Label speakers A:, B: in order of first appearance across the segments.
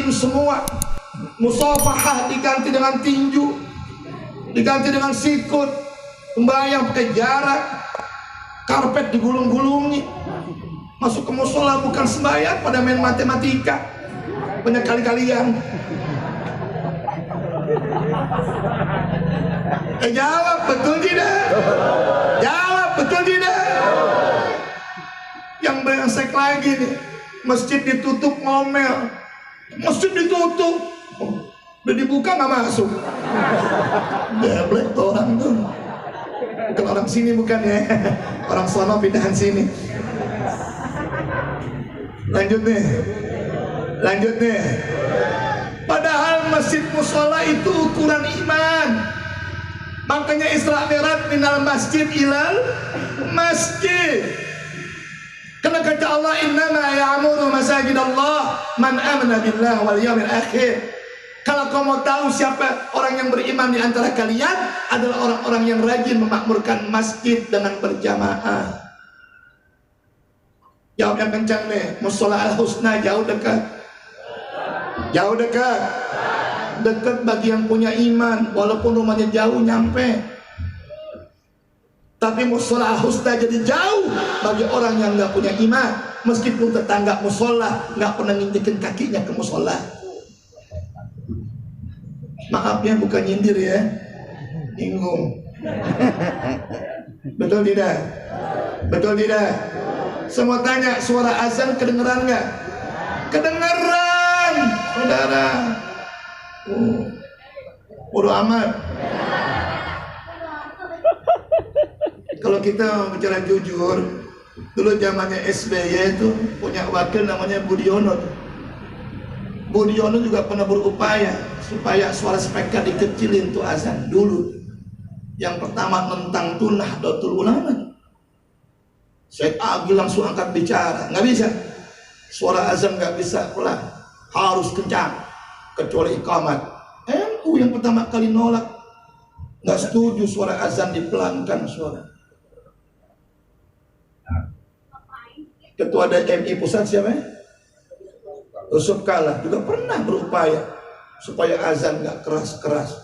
A: dimatiin semua. Musafahah diganti dengan tinju, diganti dengan sikut, sembahyang pakai jarak, karpet digulung-gulungi. Masuk ke musola bukan sembahyang, pada main matematika. Banyak kali-kalian. Jawab betul tidak? Jawab betul tidak? Yang brengsek lagi nih, masjid ditutup ngomel. Masjid ditutup, udah dibuka nggak masuk. Deblek tuh orang tuh. Bukan orang sini bukan ya, orang sono pindahan sini. Lanjut nih. Padahal masjid musola itu ukuran iman. Makanya Isra Mi'raj minal masjid ilal masjid. Karena kata Allah, innama ya'muru masajid Allah man amana billah wal yawmil akhir. Kalau kau mau tahu siapa orang yang beriman di antara kalian, adalah orang-orang yang rajin memakmurkan masjid dengan berjamaah. Jawab yang kencang nih. Musola Al-Husna jauh dekat? Jauh dekat? Dekat bagi yang punya iman, walaupun rumahnya jauh nyampe. Tapi musola Al-Husna jadi jauh bagi orang yang nggak punya iman, meskipun tetangga musola nggak pernah nginjekin kakinya ke musola. Maafnya bukan nyindir ya, bingung. Betul tidak? Betul tidak? Semua tanya, suara azan kedengeran nggak? Kedengeran, saudara. Bodoh amat. Kalau kita bicara jujur, dulu zamannya SBY itu punya wakil namanya Budiono. Budiono juga pernah berupaya supaya suara speaker dikecilin tuh azan dulu. Yang pertama tentang tuh Nahdlatul Ulama. Syekh Agil langsung angkat bicara, nggak bisa. Suara azan nggak bisa pelan, harus kencang, kecuali iqamat. NU yang pertama kali nolak, nggak setuju suara azan dipelankan suara. Ketua DMI pusat siapa ya? Yusuf Kala juga pernah berupaya supaya azan nggak keras-keras.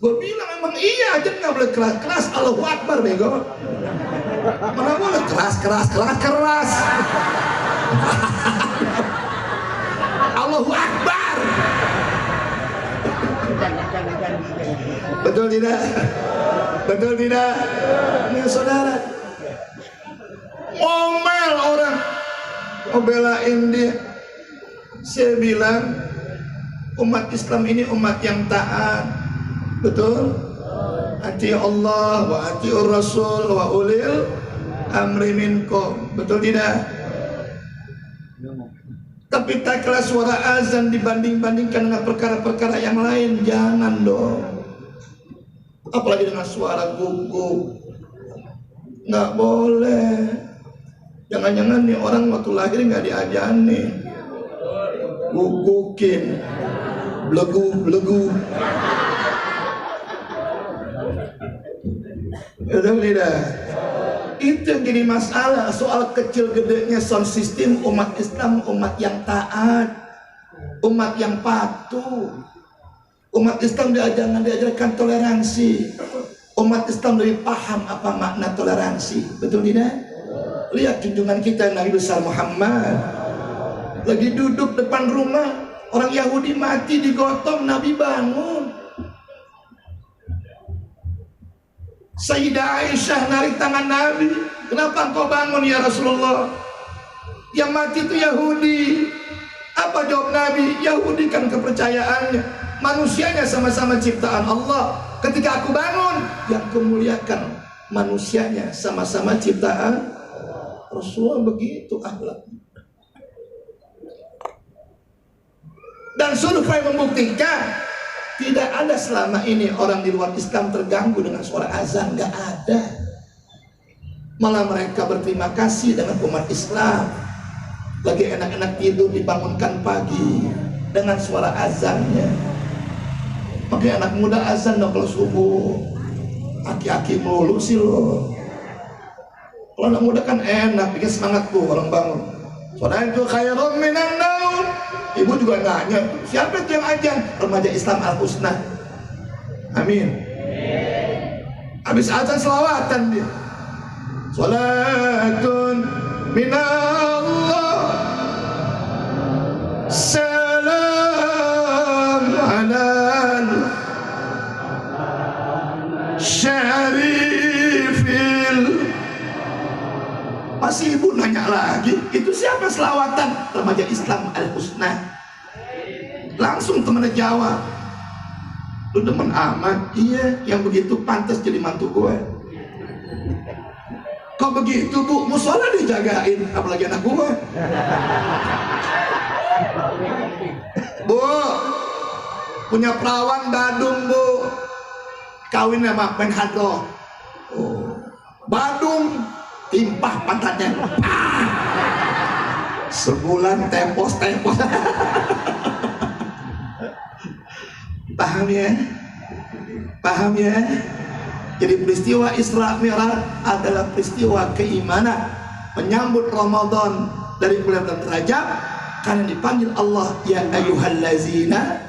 A: Gue bilang emang iya, azan nggak boleh keras-keras. Allahu Akbar bego. Mana boleh keras-keras. Allahu Akbar. Betul tidak? Betul tidak? Ini saudara, ngomel orang, ngebelain dia. Saya bilang umat Islam ini umat yang taat, betul? Ati Allah wa atiur Rasul wa ulil amri minkum, betul tidak? Tapi tak kalah suara azan dibanding-bandingkan dengan perkara-perkara yang lain, jangan dong. Apalagi dengan suara guguk, nggak boleh. Jangan-jangan nih orang waktu lahir nggak diajani, gugukin, belegu. Betul tidak? Itu yang jadi masalah. Soal kecil gedenya sound system, umat Islam umat yang taat, umat yang patuh. Umat Islam diajarkan toleransi. Umat Islam lebih paham apa makna toleransi. Betul tidak? Lihat junjungan kita Nabi besar Muhammad lagi duduk depan rumah, orang Yahudi mati digotong, Nabi bangun. Sayyidah Aisyah narik tangan Nabi, kenapa engkau bangun ya Rasulullah? Yang mati itu Yahudi. Apa jawab Nabi? Yahudi kan kepercayaannya, manusianya sama-sama ciptaan Allah. Ketika aku bangun, yang kemuliakan manusianya sama-sama ciptaan Rasulullah. Begitu akhlak. Dan survei membuktikan tidak ada selama ini orang di luar Islam terganggu dengan suara azan, nggak ada. Malah mereka berterima kasih dengan umat Islam. Lagi enak-enak tidur dibangunkan pagi dengan suara azannya. Makanya anak muda azan dong kalau subuh. Aki-aki mulu sih lo. Kalau anak muda kan enak, bikin semangat tuh orang bangun. Suara itu khairum minan naum. Ibu juga nanya, siapa itu yang ajan? Remaja Islam Al-Husna. Amin. Habis azan selawatan dia. Salatun minallah, salam alal syarifil. Masih ibu nanya lagi, itu siapa selawatan? Remaja Islam Al-Husna. Langsung temennya jawab, lu demen amat. Iya, yang begitu pantas jadi mantu gue. Kok begitu bu? Musola dijagain, apalagi anak gue. Bu, punya perawan Badung bu, kawin sama penhadro. Oh, Badung timpah pantatnya. Sebulan tempos-tempos. Paham ya? Paham ya? Jadi peristiwa Isra Mi'raj adalah peristiwa keimanan menyambut Ramadan dari bulan Rajab, karena dipanggil Allah ya ayyuhallazina,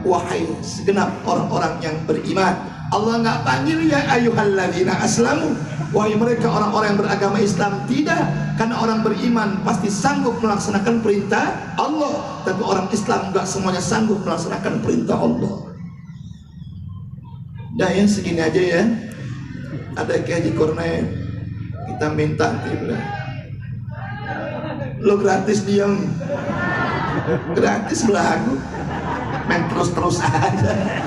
A: wahai segenap orang-orang yang beriman. Allah nggak panggil ya ayyuhallazina aslamu, wahai mereka orang-orang yang beragama Islam. Tidak, karena orang beriman pasti sanggup melaksanakan perintah Allah, tapi orang Islam nggak semuanya sanggup melaksanakan perintah Allah. Dah ya, segini aja ya. Ada Haji Kornel, kita minta tiba. Lo gratis diam, gratis belagu, main terus-terus aja.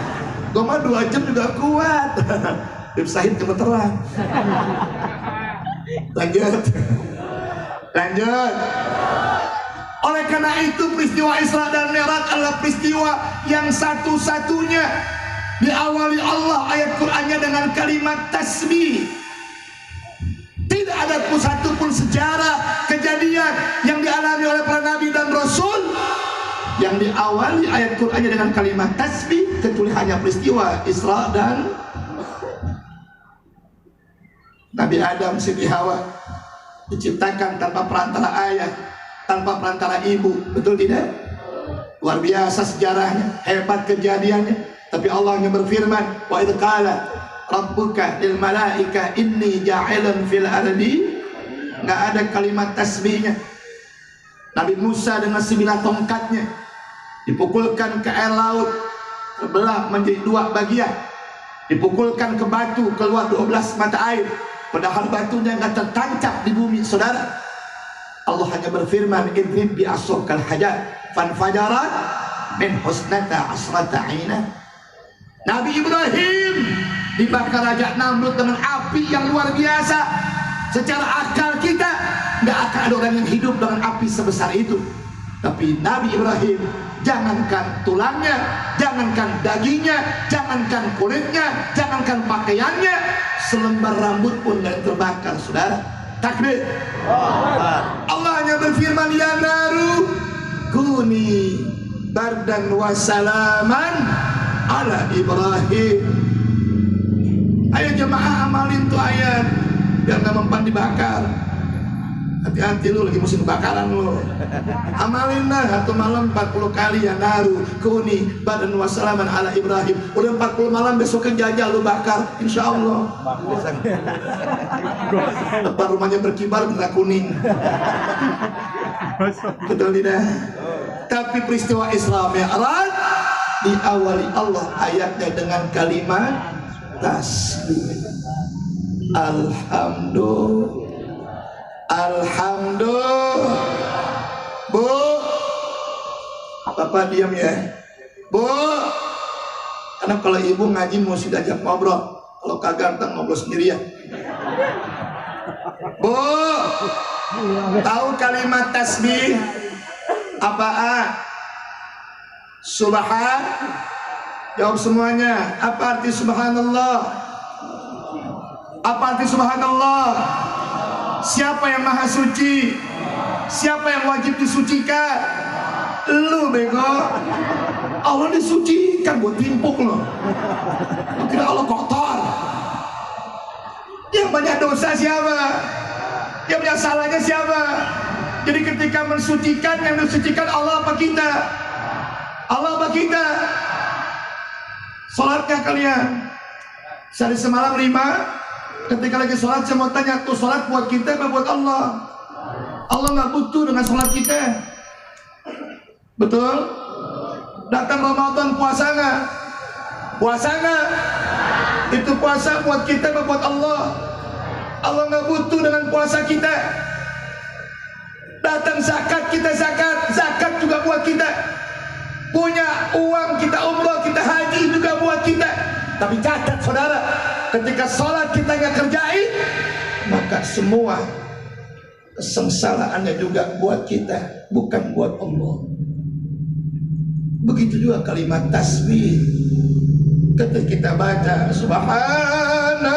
A: Gue mah 2 jam juga kuat. Bib Sahid gemeteran. Lanjut. Oleh karena itu peristiwa Isra dan Mi'raj adalah peristiwa yang satu-satunya diawali Allah ayat Qur'annya dengan kalimat tasbih. Tidak ada satu pun sejarah kejadian yang dialami oleh para nabi dan rasul yang diawali ayat Qur'annya dengan kalimat tasbih, kecuali hanya peristiwa Isra dan Nabi Adam, Siti Hawa diciptakan tanpa perantara ayah, tanpa perantara ibu. Betul tidak? Luar biasa sejarahnya, hebat kejadiannya. Tapi Allah yang berfirman, wa idh qala rabbuka lil malaika inni ja'ilun fil ardi. Nggak ada kalimat tasbihnya. Nabi Musa dengan 9 tongkatnya dipukulkan ke air laut, terbelah menjadi 2 bagian. Dipukulkan ke batu, keluar 12 mata air, padahal batunya nggak tertancap di bumi, saudara. Allah hanya berfirman, idrib bi asokal hajar fanfajarat min husnata asrata aina. Nabi Ibrahim dibakar Raja Namrud dengan api yang luar biasa. Secara akal kita nggak akan ada orang yang hidup dengan api sebesar itu. Tapi Nabi Ibrahim, jangankan tulangnya, jangankan dagingnya, jangankan kulitnya, jangankan pakaiannya, selembar rambut pun nggak terbakar, saudara. Takbir. Allah hanya berfirman, ya naru kuni bardan wa salaman ala Ibrahim. Ayo jemaah amalin tuh ayat biar nggak mempan dibakar. Hati-hati lu, lagi musim kebakaran lu. Amalin dah, 1 malam 40 kali ya naru kuni bardan wa salaman ala Ibrahim. Udah 40 malam, besoknya jajal lu bakar, insya Allah. Depan rumahnya berkibar bendera kuning. Betul tidak? Tapi peristiwa Isra Mi'raj diawali Allah ayatnya dengan kalimat tasbih. Alhamdulillah. Bu, Bapak diam ya. Bu, karena kalau ibu ngaji mesti diajak ngobrol. Kalau kagak ntar ngobrol sendirian. Bu, tahu kalimat tasbih apaan? Subhan. Jawab semuanya. Apa arti subhanallah? Apa arti subhanallah? Siapa yang maha suci? Siapa yang wajib disucikan? Lu bego. Allah disucikan, buat timpuk lo. Kira Allah kotor. Yang banyak dosa siapa? Yang banyak salahnya siapa? Jadi ketika mensucikan, yang mensucikan Allah apa kita? Allah apa kita? Sholatnya kalian. Sehari semalam 5. Ketika lagi sholat saya mau tanya, tuh sholat buat kita apa buat Allah? Allah nggak butuh dengan sholat kita. Betul? Datang Ramadan, puasa nggak? Puasa nggak? Itu puasa buat kita apa buat Allah? Allah nggak butuh dengan puasa kita. Datang zakat, kita zakat. Zakat juga buat kita. Punya uang, kita umrah, kita haji juga buat kita. Tapi catat saudara, ketika sholat kita nggak kerjain, maka semua kesengsaraannya juga buat kita, bukan buat Allah. Begitu juga kalimat tasbih. Ketika kita baca subhanallah,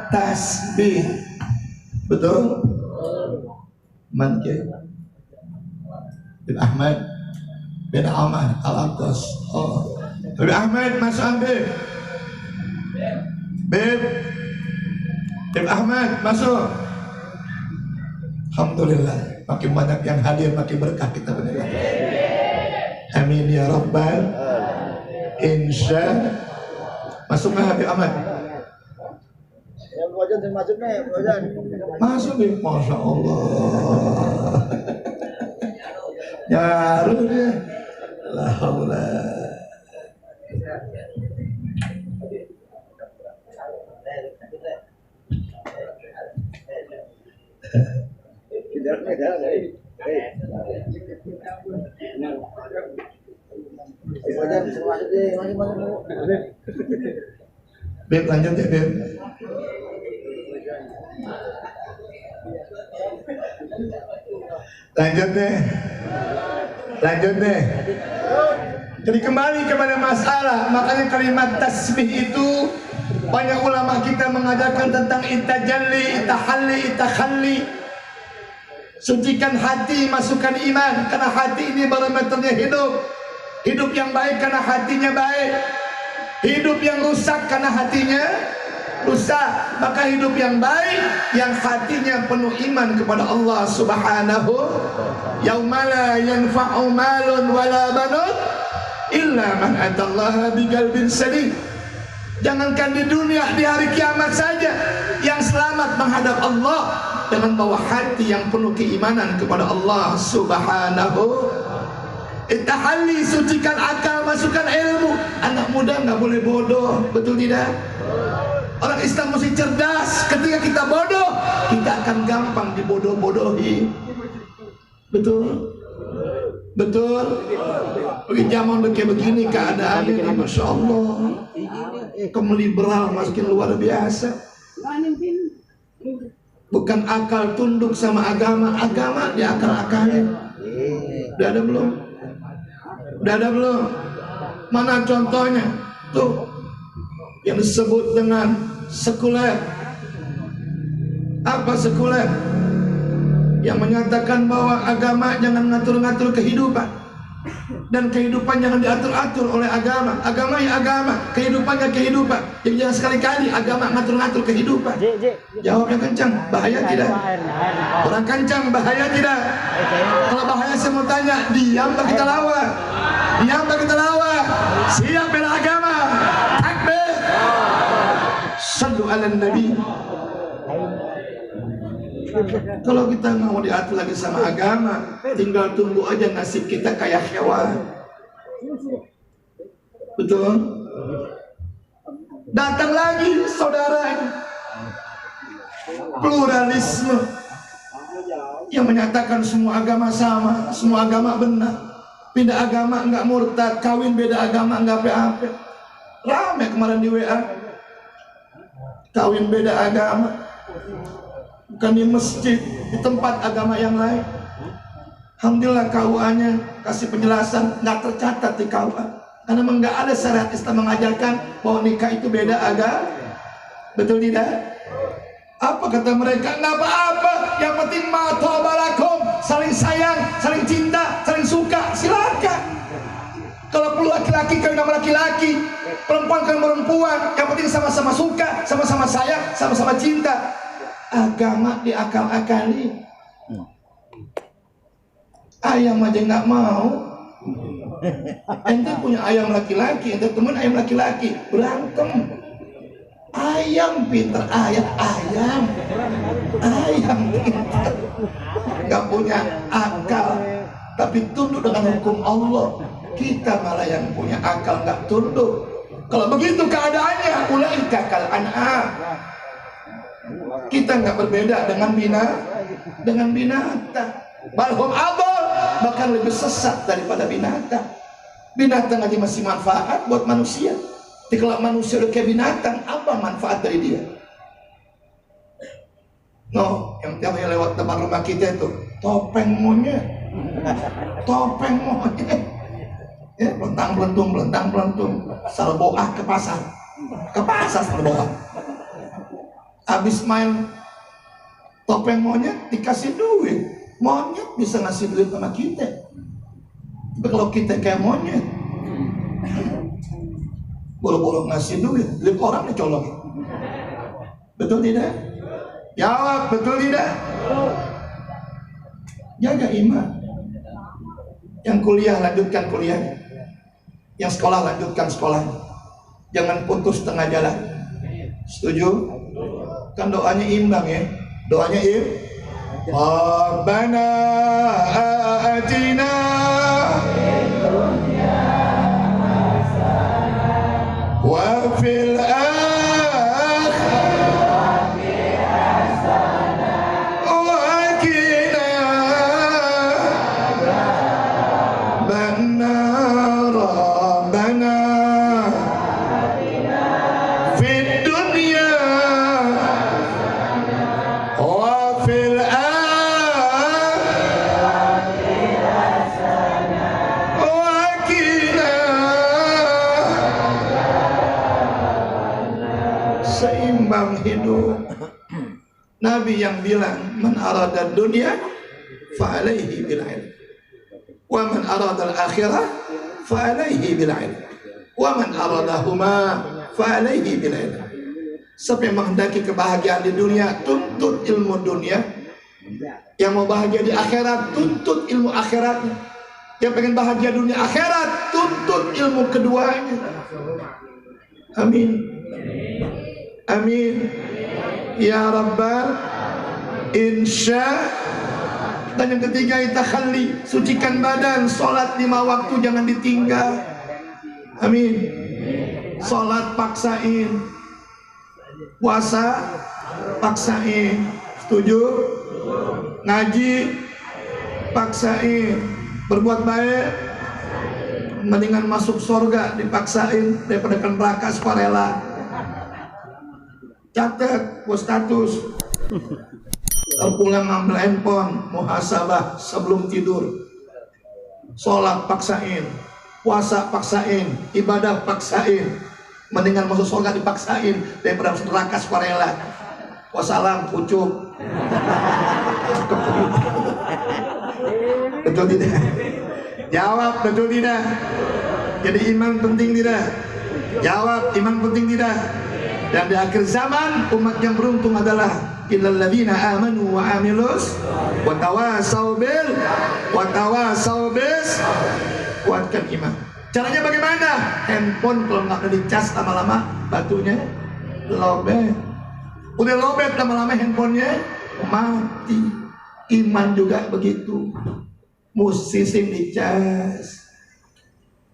A: tasbih. Betul? Man bin Ahmad bin Ahmad Al-Abdas. Oh. Bin Ahmad masuk ambil. Bin Ahmad masuk. Alhamdulillah, makin banyak yang hadir makin berkah kita benar. Amin ya rabbal. Insya. Masuk nggak Habib Ahmad?
B: Yang wajan saya masuk nih, wajan.
A: Masuk nih, masya Allah. Nyaru dia. La haula.
B: Wajan saya masuk deh, masuk.
A: Beb lanjut ya Beb. Lanjut deh. Jadi kembali kepada masalah, makanya kalimat tasbih itu banyak ulama kita mengajarkan tentang itajalli, itakhalli. Sucikan hati, masukkan iman, karena hati ini barometernya hidup. Hidup yang baik karena hatinya baik. Hidup yang rusak karena hatinya rusak. Maka hidup yang baik yang hatinya penuh iman kepada Allah Subhanahu. Yaumala yanfa'u malun wala banun illa man atallaha biqalbin salim. Jangankan di dunia, di hari kiamat saja yang selamat menghadap Allah dengan bawa hati yang penuh keimanan kepada Allah Subhanahu. Itahalli, sucikan akal, masukkan ilmu. Anak muda nggak boleh bodoh, betul tidak? Orang Islam mesti cerdas. Ketika kita bodoh, kita akan gampang dibodoh-bodohi. Betul? Betul? Zaman udah kayak begini keadaannya, Masya Allah. Kamu liberal makin luar biasa. Bukan akal tunduk sama agama, agama diakal-akalin. Udah ada belum? Udah ada belum? Mana contohnya? Tuh, yang disebut dengan sekuler. Apa sekuler? Yang menyatakan bahwa agama jangan ngatur-ngatur kehidupan, dan kehidupan jangan diatur-atur oleh agama. Agama ya agama, kehidupannya kehidupan. Jadi jangan sekali-kali agama ngatur-ngatur kehidupan. Jawabnya kencang, bahaya tidak? Orang kencang, bahaya tidak? Kalau bahaya saya mau tanya, diam atau kita lawan? Diam atau kita lawan? Siap bela agama? Takbir! Sallu ala Nabi. Kalau kita nggak mau diatur lagi sama agama, tinggal tunggu aja nasib kita kayak hewan. Betul? Datang lagi saudara, pluralisme yang menyatakan semua agama sama, semua agama benar. Pindah agama nggak murtad, kawin beda agama nggak apa-apa. Rame kemarin di WA, kawin beda agama. Bukan di masjid, di tempat agama yang lain. Alhamdulillah KUA-nya kasih penjelasan, nggak tercatat di KUA. Karena memang nggak ada syariat Islam mengajarkan bahwa nikah itu beda agama. Betul tidak? Apa kata mereka? Nggak apa-apa, yang penting matobalakum, saling sayang, saling cinta, saling suka, silakan. Kalau perlu laki-laki kawin sama laki-laki, perempuan kawin perempuan, yang penting sama-sama suka, sama-sama sayang, sama-sama cinta. Agama diakal-akali. Ayam aja nggak mau. Ente punya ayam laki-laki, ente temen ayam laki-laki, berantem. Ayam pinter, ayam pinter, nggak punya akal, tapi tunduk dengan hukum Allah. Kita malah yang punya akal nggak tunduk. Kalau begitu keadaannya, ulaika kal an'am. Kita nggak berbeda dengan binatang. Balhum adol, bahkan lebih sesat daripada binatang. Binatang aja masih manfaat buat manusia. Tapi kalau manusia udah kayak binatang, apa manfaat dari dia? No, yang tiap hari lewat depan rumah kita itu topeng monyet. Ya, belentang belentung, salboah ke pasar salboah. Habis main topeng monyet dikasih duit, monyet bisa ngasih duit sama kita. Tapi kalau kita kayak monyet, boro-boro ngasih duit orang dicolong. Betul tidak? Jawab, betul tidak? Jaga iman. Yang kuliah lanjutkan kuliahnya, yang sekolah lanjutkan sekolahnya. Jangan putus tengah jalan. Setuju? Kan doanya imbang ya. Doanya Rabbana atina wa fil akhirati hasanah wa qina adzabannar. Rabbana fid dunya wa fil akhirati hasanah wa qina. Seimbang hidup. Nabi yang bilang, man arada dunia fa alaihi bil ilm, wa man arada al akhirah fa alaihi bil ilm, wa man aradahuma fa alaihi bil ilm. Siapa yang menghendaki kebahagiaan di dunia, tuntut ilmu dunia. Yang mau bahagia di akhirat, tuntut ilmu akhiratnya. Yang pengen bahagia dunia akhirat, tuntut ilmu keduanya. Amin. Amin. Ya Rabbal Insya. Dan yang ketiga, itakhalli, sucikan badan. Sholat 5 waktu jangan ditinggal. Amin. Sholat paksain, puasa paksain, Setuju? Ngaji paksain, berbuat baik mendingan masuk surga dipaksain daripada ke neraka sukarela. Catat buat status. Pulang ngambil handphone, muhasabah sebelum tidur. Sholat paksain, puasa paksain, ibadah paksain, mendingan masuk surga dipaksain daripada masuk neraka sukarela. Wassalam pucuk. Betul tidak? Jawab betul tidak? Jadi iman penting tidak? Jawab iman penting tidak? Dan di akhir zaman umat yang beruntung adalah illal ladzina amanu wa amilus wa tawasau bil wa tawasau bis. Kuatkan iman. Caranya bagaimana? Handphone kalau nggak dicas lama-lama batunya lobet. Udah lobet lama-lama handphonenya mati. Iman juga begitu. Mesti sing dicas.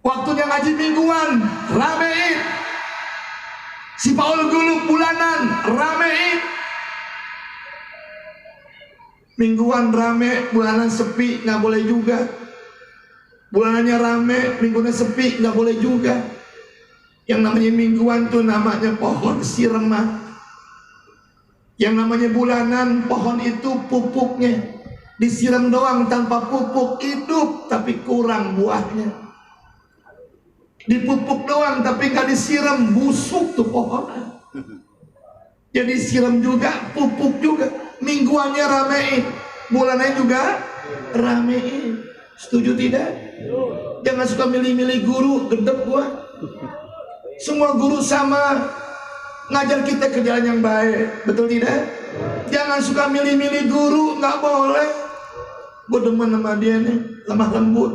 A: Waktunya ngaji mingguan, ramein. Si Paul Guluk bulanan, ramein. Mingguan rame, bulanan sepi, nggak boleh juga. Bulanannya rame, mingguannya sepi, nggak boleh juga. Yang namanya mingguan tuh namanya pohon sirma. Yang namanya bulanan, pohon itu pupuknya disiram doang tanpa pupuk, hidup tapi kurang buahnya. Dipupuk doang tapi nggak disiram, busuk tuh pohon. Jadi siram juga, pupuk juga. Mingguannya ramein, bulanannya juga ramein. Setuju tidak? Jangan suka milih-milih guru, gedek gua. Semua guru sama, ngajar kita ke jalan yang baik, betul tidak? Jangan suka milih-milih guru, nggak boleh. Gue demen sama dia nih, lemah lembut.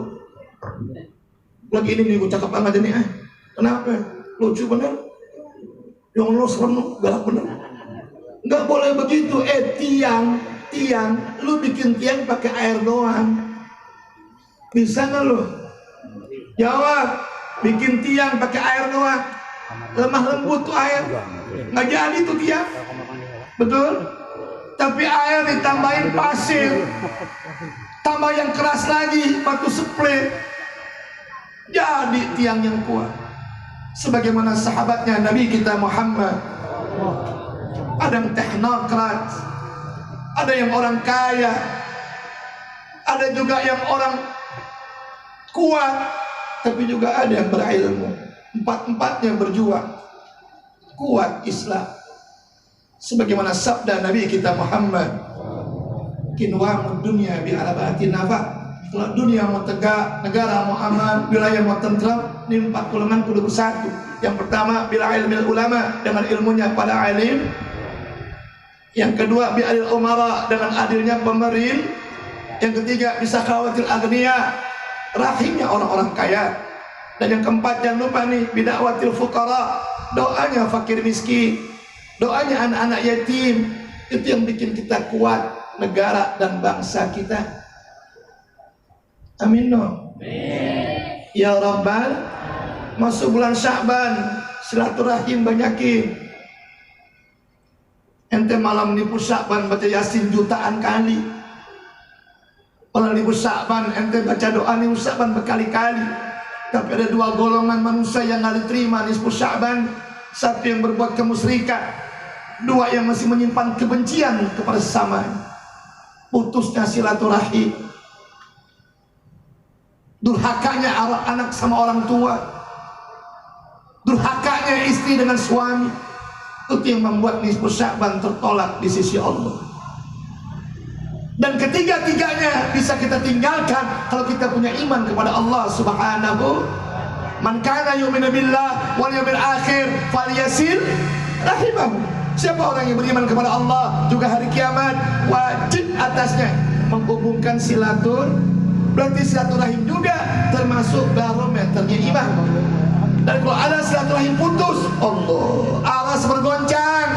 A: Lagi ini nih, gue cakep banget ini. Kenapa? Lucu bener. Yang lo serem, galak bener. Nggak boleh begitu. Tiang, lu bikin tiang pakai air doang. Bisa nggak lo? Jawab. Bikin tiang pakai air doang. Lemah lembut tuh air, nggak jadi tuh tiang, betul? Tapi air ditambahin pasir, tambah yang keras lagi, batu split, jadi tiang yang kuat. Sebagaimana sahabatnya Nabi kita Muhammad, ada yang teknokrat, ada yang orang kaya, ada juga yang orang kuat, tapi juga ada yang berilmu. Empat-empatnya berjuang kuat Islam. Sebagaimana sabda Nabi kita Muhammad, kinwamud dunya bi arabatin nafa. Kalau dunia mau tegak, negara mau aman, wilayah mau tentram, ini 4 golongan kudu bersatu. Yang pertama bila ilmil ulama, dengan ilmunya para alim. Yang kedua bi adil umara, dengan adilnya pemerintah. Yang ketiga bisa khawatir agniya, rahimnya orang-orang kaya. Dan yang keempat jangan lupa nih, bida'watil fuqara, doanya fakir miskin, doanya anak-anak yatim. Itu yang bikin kita kuat, negara dan bangsa kita. Amin no. Ya Rabbal. Masuk bulan Sya'ban, silaturahim banyakin. Ente malam nipu Sya'ban baca Yasin jutaan kali. Malam nipu Sya'ban ente baca doa nipu Sya'ban berkali-kali. Tapi ada 2 golongan manusia yang nggak diterima nisfu Sya'ban. Satu yang berbuat kemusyrikan, 2 yang masih menyimpan kebencian kepada sesama. Putusnya silaturahim, durhakanya anak sama orang tua, durhakanya istri dengan suami. Itu yang membuat nisfu Sya'ban tertolak di sisi Allah. Dan ketiga-tiganya bisa kita tinggalkan kalau kita punya iman kepada Allah Subhanahu. Man kana yu'minu billah wal yawmil akhir falyasil rahimahu. Siapa orang yang beriman kepada Allah juga hari kiamat, wajib atasnya menghubungkan berarti silaturahim juga termasuk barometernya iman. Dan kalau ada silaturahim putus, Allah, aras bergoncang,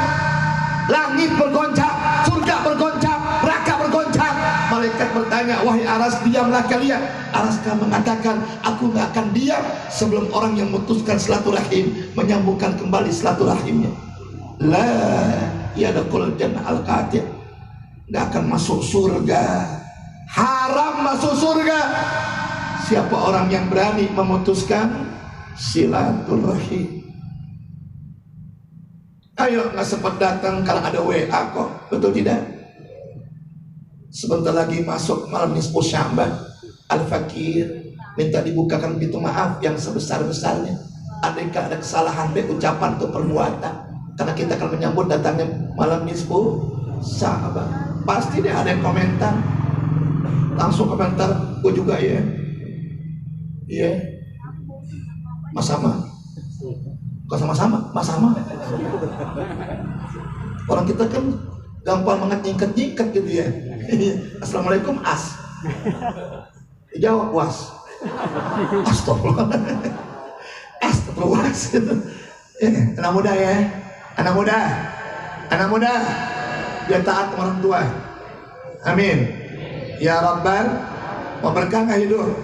A: langit bergoncang, surga bergoncang, neraka bergoncang. Malaikat bertanya, wahai aras, diamlah kalian. Aras mengatakan, aku gak akan diam sebelum orang yang memutuskan silaturahim menyambungkan kembali silaturahimnya. La yadkhulul jannah al-qatil. nggak akan masuk surga. Haram masuk surga siapa orang yang berani memutuskan silaturahim. Ayo, nggak sempat datang karena ada WA kok, betul tidak? Sebentar lagi masuk malam nisfu Sya'ban, Al-Fakir minta dibukakan pintu maaf yang sebesar-besarnya. Andaikan ada kesalahan baik ucapan atau perbuatan, karena kita akan menyambut datangnya malam nisfu Sya'ban. Pasti deh ada yang komentar, langsung komentar, gue juga ya, iya, sama-sama. Kok sama-sama? Mas-sama. Orang kita kan gampang banget nyingkat-nyingkat gitu ya. Assalamualaikum as. Jawab was. Astagfirullah. Astagfirullah. Anak muda ya. Anak muda. Anak muda. Biar taat sama orang tua. Amin. Ya Rabbal. Mau berkah nggak hidup?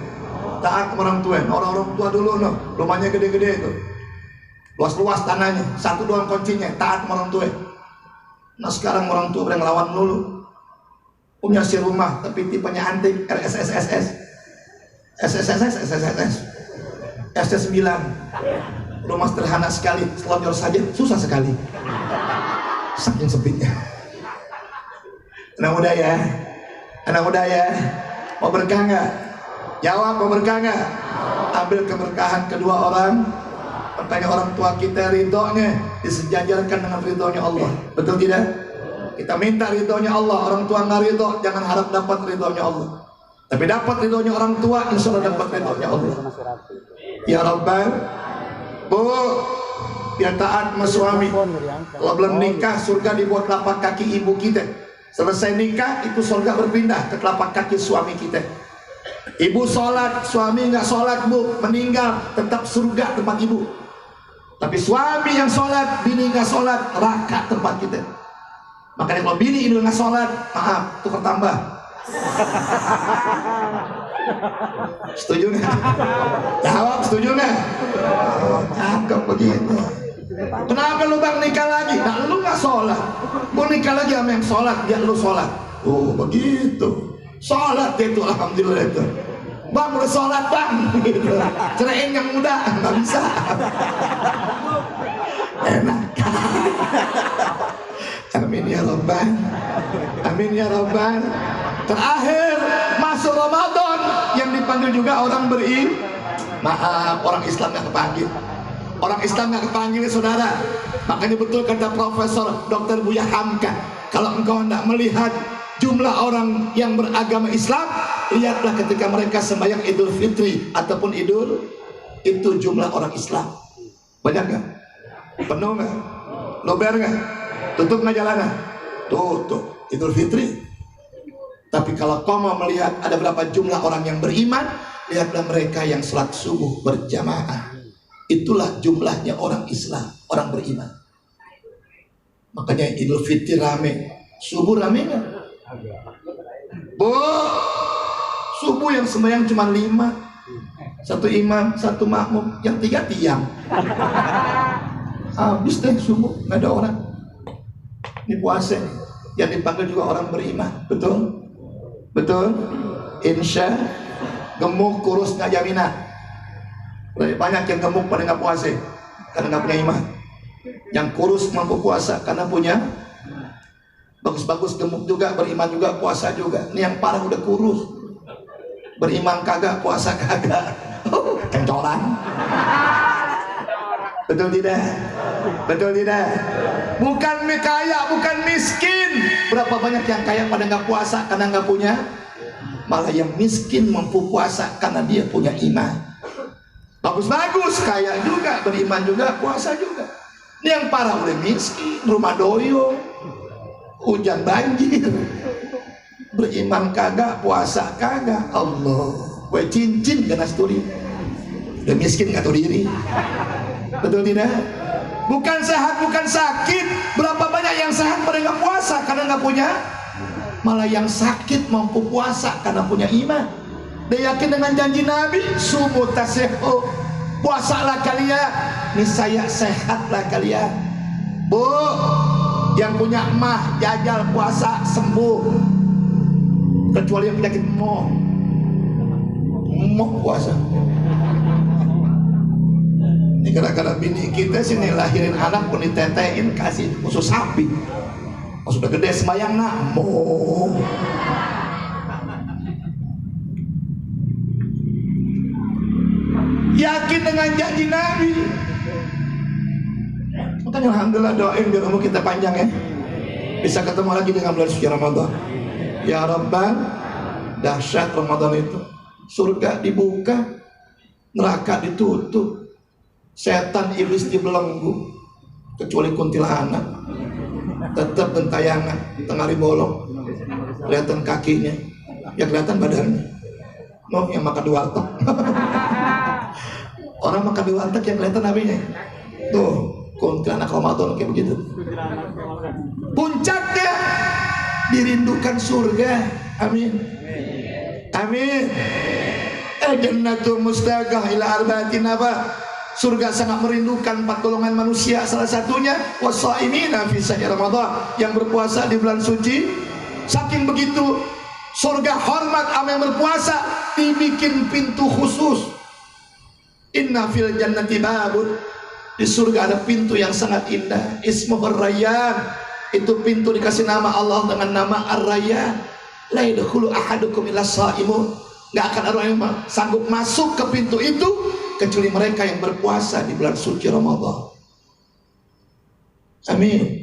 A: Taat sama orang tua. Orang-orang tua dulu no. Rumahnya gede-gede itu. Luas-luas tanahnya, satu doang kuncinya, taat sama orang tua. Nah sekarang orang tua pada ngelawan dulu, punya si rumah tapi tipenya antik, RSSSS, SSSS, ST9, rumah sederhana sekali, selonjor saja susah sekali, saking sempitnya. Anak muda ya, anak muda ya, mau berkah nggak? Jawab, mau berkah nggak? Ambil keberkahan kedua orang. Makanya orang tua kita ridhonya disejajarkan dengan ridhonya Allah. Betul tidak? Kita minta ridhonya Allah. Orang tua nggak ridho, jangan harap dapat ridhonya Allah. Tapi dapat ridhonya orang tua, insya Allah dapat ridhonya Allah. Ya Rabbal, Bu, biar taat sama suami. Kalau belum nikah, surga dibuat telapak kaki ibu kita. Selesai nikah, itu surga berpindah ke telapak kaki suami kita. Ibu sholat, suami nggak sholat, Bu, meninggal, tetap surga tempat ibu. Tapi suami yang sholat, bini nggak sholat, neraka tempat kita. Makanya kalau bini itu nggak sholat, maaf, tukar tambah. Setuju nggak? Jawab, setuju nggak? Oh, cakep begitu. Kenapa lu bang nikah lagi? Nah lu nggak sholat, mau nikah lagi sama yang sholat, biar lu sholat. Oh begitu. Sholat itu, alhamdulillah itu. Bang udah sholat bang, gitu. Ceraiin yang muda, nggak bisa. Enak. Amin ya Rabbal. Amin ya Rabbal. Terakhir masuk Ramadan yang dipanggil juga orang maaf, orang Islam nggak kepanggil. Orang Islam nggak kepanggil saudara. Makanya betul kata Profesor Dr. Buya Hamka, kalau engkau tidak melihat jumlah orang yang beragama Islam, lihatlah ketika mereka sembahyang Idul Fitri ataupun Idul, itu jumlah orang Islam banyak nggak? Penuh nggak? Lober nggak? Tutup nggak jalanan? Tutup Idul Fitri. Tapi kalau kau mau melihat ada berapa jumlah orang yang beriman, lihatlah mereka yang sholat subuh berjamaah. Itulah jumlahnya orang Islam, orang beriman. Makanya Idul Fitri rame, subuh rame nggak? Bu, subuh yang sembahyang cuma 5, satu imam, satu makmum, yang 3 tiang. Habis deh subuh, nggak ada orang. Ini puasa, yang dipanggil juga orang beriman, betul? Betul? Insya, gemuk, kurus, nggak jaminan. Banyak yang gemuk pada nggak puasa, karena nggak punya iman. Yang kurus mampu puasa karena punya. Bagus-bagus gemuk juga, beriman juga, puasa juga. Ini yang parah udah kurus, beriman kagak, puasa kagak. Kencoran. Betul tidak? Betul tidak? Bukan kaya, bukan miskin. Berapa banyak yang kaya pada nggak puasa karena nggak punya. Malah yang miskin mampu puasa karena dia punya iman. Bagus-bagus, kaya juga, beriman juga, puasa juga. Ini yang parah udah miskin, rumah doyo, hujan banjir, beriman kagak, puasa kagak. Allah, gue cincin kena studi. Udah miskin gak tahu diri. Betul tidak? Bukan sehat, bukan sakit. Berapa banyak yang sehat pada nggak puasa karena nggak punya. Malah yang sakit mampu puasa karena punya iman. Dia yakin dengan janji Nabi, subuh tasehu, puasalah kalian, niscaya sehatlah kalian. Bu, Yang punya emah jajal puasa sembuh, kecuali yang penyakit moh puasa. Ini gara-gara bini kita sini lahirin anak pun ditetein kasih usus sapi. Oh, sudah gede sembayang nak moh. Yakin dengan janji Nabi. Makanya alhamdulillah doain biar umur kita panjang ya. Bisa ketemu lagi dengan bulan suci Ramadan. Ya Rabbal, dahsyat Ramadan itu. Surga dibuka, neraka ditutup, setan iblis dibelenggu, kecuali kuntilanak tetap gentayangan, tengah bolong, kelihatan kakinya, ya kelihatan badannya. Noh yang makan di warteg. Orang makan di warteg yang kelihatan apinya. Tuh, kuntilanak Ramadan kayak begitu. Puncaknya dirindukan surga. Amin. Amin. Jannatul mustaqah ila arba'atin apa? Surga sangat merindukan 4 golongan manusia. Salah satunya wasaimina fi syahr Ramadan, yang berpuasa di bulan suci. Saking begitu surga hormat sama yang berpuasa, dibikin pintu khusus. Inna fil jannati babun, di surga ada pintu yang sangat indah, ismuhu Ar-Rayyan. Itu pintu dikasih nama Allah dengan nama Ar-Rayyan. La yadkhulu ahadukum illa shaimun, nggak akan ada orang yang sanggup masuk ke pintu itu kecuali mereka yang berpuasa di bulan suci Ramadan. Amin.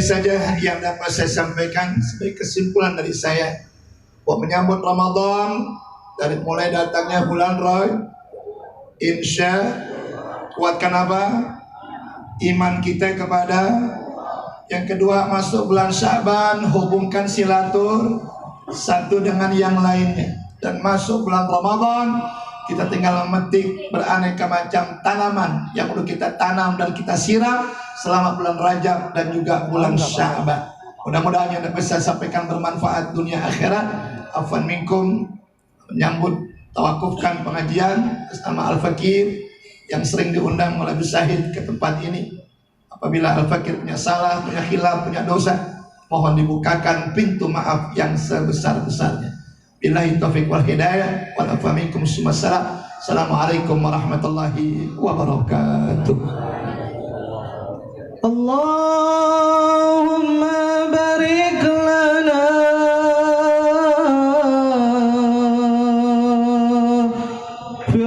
A: Saja yang dapat saya sampaikan sebagai kesimpulan dari saya bahwa menyambut Ramadan dari mulai datangnya bulan Roy, insya kuatkan apa? Iman kita kepada. Yang kedua, masuk bulan Syaban, hubungkan silatur satu dengan yang lainnya. Dan masuk bulan Ramadan, kita tinggal memetik beraneka macam tanaman yang perlu kita tanam dan kita siram selama bulan Rajab dan juga bulan Sya'ban. Mudah-mudahan yang dapat saya sampaikan bermanfaat dunia akhirat. Afwan minkum, menyambut tawakufkan pengajian bersama Al-Fakir yang sering diundang oleh Gus Syahid ke tempat ini. Apabila Al-Fakir punya salah, punya khilaf, punya dosa, mohon dibukakan pintu maaf yang sebesar-besarnya. Billahi taufiq wal hidayah wal afa minkum. Assalamualaikum warahmatullahi wabarakatuh.
C: Allahumma barik lana fi